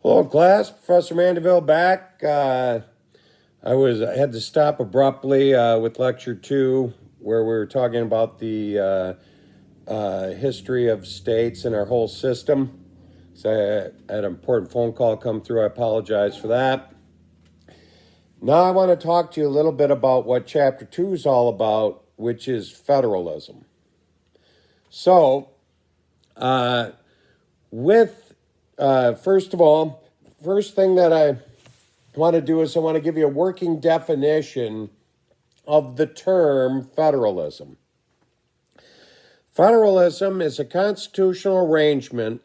Hello, class. Professor Mandeville back. I had to stop abruptly with lecture 2, where we were talking about the history of states and our whole system. So I had an important phone call come through. I apologize for that. Now I want to talk to you a little bit about what chapter 2 is all about, which is federalism. So, first of all, first thing that I want to do is I want to give you a working definition of the term federalism. Federalism is a constitutional arrangement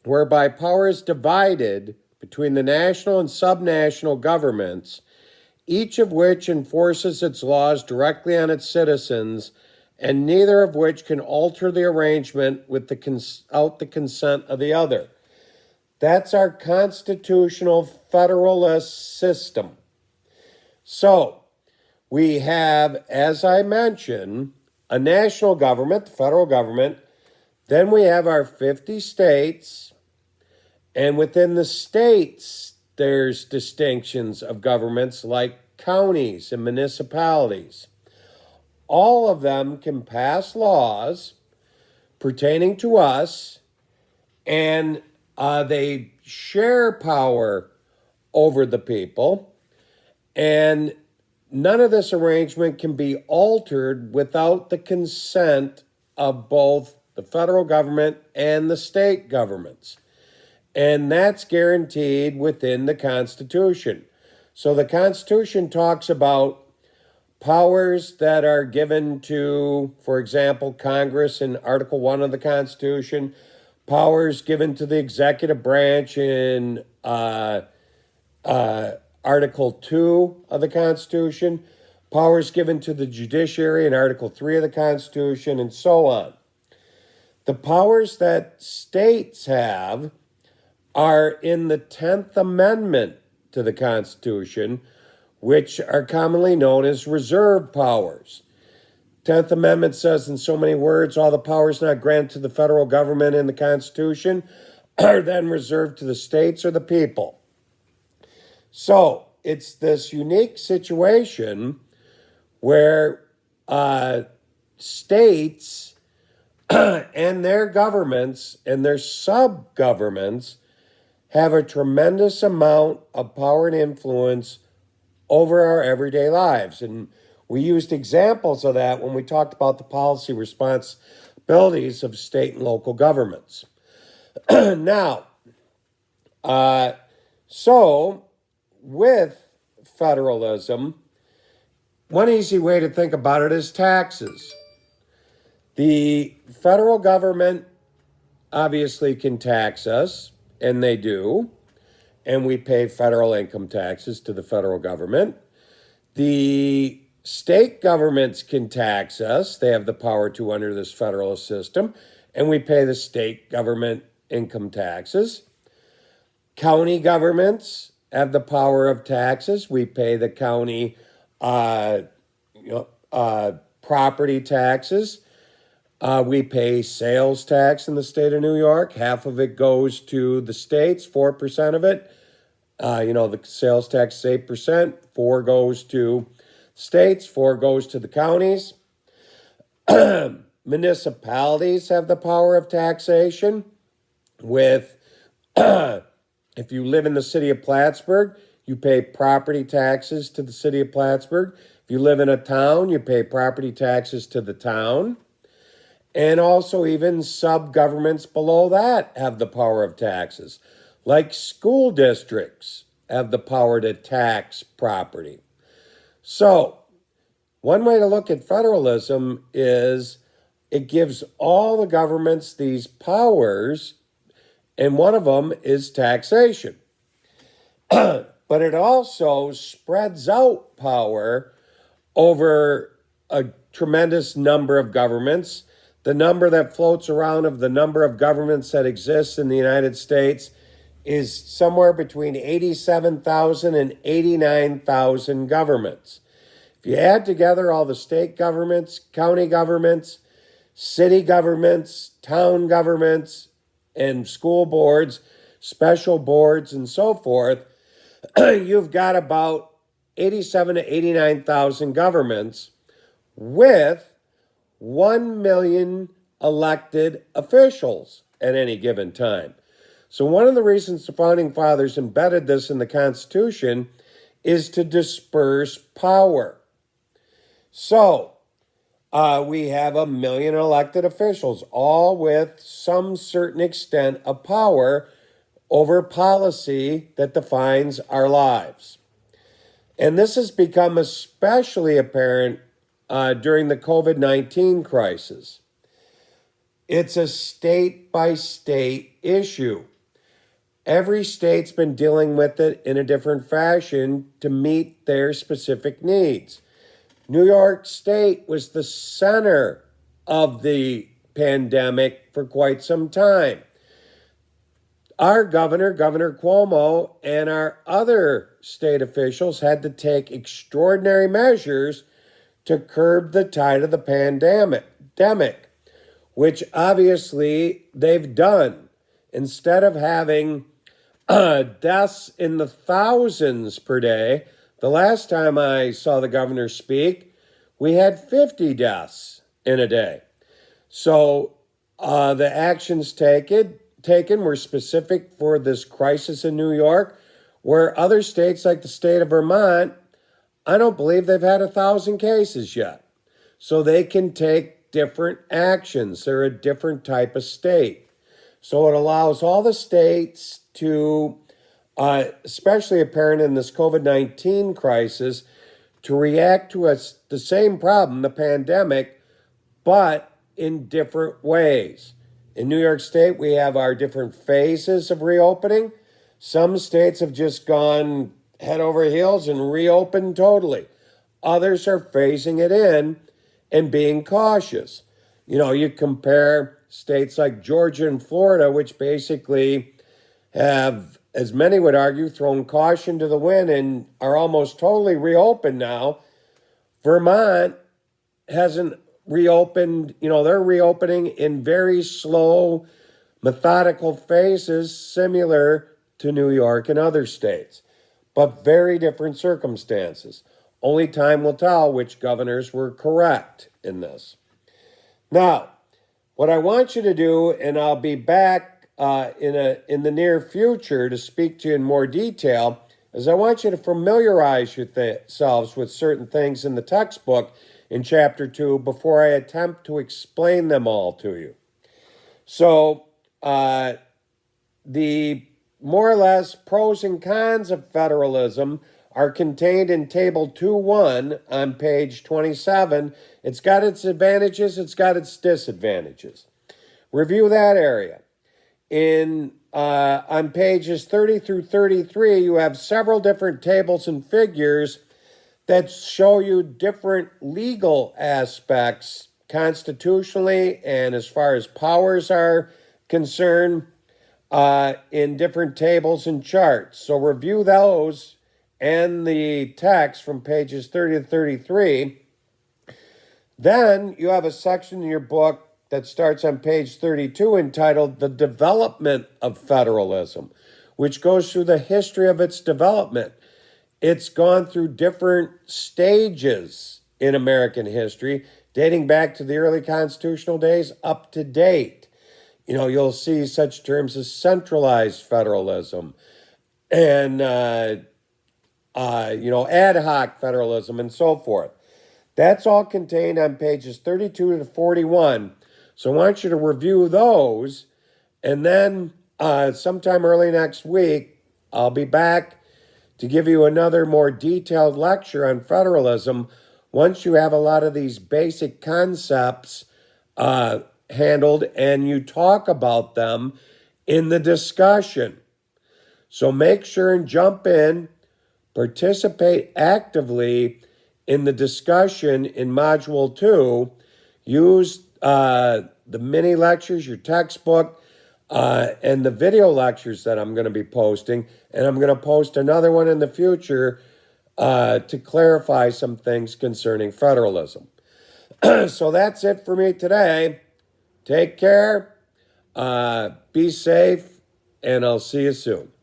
whereby power is divided between the national and subnational governments, each of which enforces its laws directly on its citizens, and neither of which can alter the arrangement without the consent of the other. That's our constitutional federalist system. So, we have, as I mentioned, a national government, the federal government. Then we have our 50 states. And within the states, there's distinctions of governments like counties and municipalities. All of them can pass laws pertaining to us, and they share power over the people, and none of this arrangement can be altered without the consent of both the federal government and the state governments. And that's guaranteed within the Constitution. So the Constitution talks about powers that are given to, for example, Congress in Article 1 of the Constitution, powers given to the executive branch in Article 2 of the Constitution, powers given to the judiciary in Article 3 of the Constitution, and so on. The powers that states have are in the 10th Amendment to the Constitution, which are commonly known as reserved powers. 10th Amendment says in so many words, all the powers not granted to the federal government in the Constitution are then reserved to the states or the people. So it's this unique situation where states and their governments and their sub-governments have a tremendous amount of power and influence over our everyday lives. And we used examples of that when we talked about the policy responsibilities of state and local governments. Now, so with federalism, one easy way to think about it is taxes. The federal government obviously can tax us, and they do, and we pay federal income taxes to the federal government. The state governments can tax us. They have the power to under this federalist system, and we pay the state government income taxes. County governments have the power of taxes. We pay the county property taxes. We pay sales tax in the state of New York. Half of it goes to the states, 4% of it. The sales tax is 8%. 4 goes to states, 4 goes to the counties. Municipalities have the power of taxation. If you live in the city of Plattsburgh, you pay property taxes to the city of Plattsburgh. If you live in a town, you pay property taxes to the town. And also even sub-governments below that have the power of taxes. Like school districts have the power to tax property. So, one way to look at federalism is it gives all the governments these powers, and one of them is taxation. But it also spreads out power over a tremendous number of governments. The number that floats around of the number of governments that exist in the United States is somewhere between 87,000 and 89,000 governments. If you add together all the state governments, county governments, city governments, town governments, and school boards, special boards, and so forth, you've got about 87 to 89,000 governments with 1 million elected officials at any given time. So one of the reasons the Founding Fathers embedded this in the Constitution is to disperse power. So we have 1 million elected officials, all with some certain extent of power over policy that defines our lives. And this has become especially apparent during the COVID-19 crisis. It's a state-by-state issue. Every state's been dealing with it in a different fashion to meet their specific needs. New York State was the center of the pandemic for quite some time. Our Governor Cuomo, and our other state officials had to take extraordinary measures to curb the tide of the pandemic, which obviously they've done. Instead of having deaths in the thousands per day, the last time I saw the governor speak, we had 50 deaths in a day. So the actions taken were specific for this crisis in New York, where other states like the state of Vermont, I don't believe they've had 1,000 cases yet. So they can take different actions. They're a different type of state. So it allows all the states to, especially apparent in this COVID-19 crisis, to react to the same problem, the pandemic, but in different ways. In New York State, we have our different phases of reopening. Some states have just gone head over heels and reopened totally. Others are phasing it in and being cautious. You know, you compare states like Georgia and Florida, which basically have, as many would argue, thrown caution to the wind and are almost totally reopened now. Vermont hasn't reopened, they're reopening in very slow, methodical phases, similar to New York and other states, but very different circumstances. Only time will tell which governors were correct in this. Now, what I want you to do, and I'll be back in the near future to speak to you in more detail, is I want you to familiarize yourselves with certain things in the textbook in Chapter 2 before I attempt to explain them all to you. So, the more or less pros and cons of federalism are contained in Table 2.1 on page 27. It's got its advantages, it's got its disadvantages. Review that area. On pages 30 through 33, you have several different tables and figures that show you different legal aspects constitutionally and as far as powers are concerned in different tables and charts. So review those and the text from pages 30 to 33. Then you have a section in your book that starts on page 32 entitled The Development of Federalism, which goes through the history of its development. It's gone through different stages in American history, dating back to the early constitutional days up to date. You'll see such terms as centralized federalism and, ad hoc federalism and so forth. That's all contained on pages 32 to 41. So I want you to review those. And then sometime early next week, I'll be back to give you another more detailed lecture on federalism once you have a lot of these basic concepts handled and you talk about them in the discussion. So make sure and jump in, participate actively in the discussion in Module 2. Use the mini lectures, your textbook, and the video lectures that I'm going to be posting. And I'm going to post another one in the future to clarify some things concerning federalism. So that's it for me today. Take care, be safe, and I'll see you soon.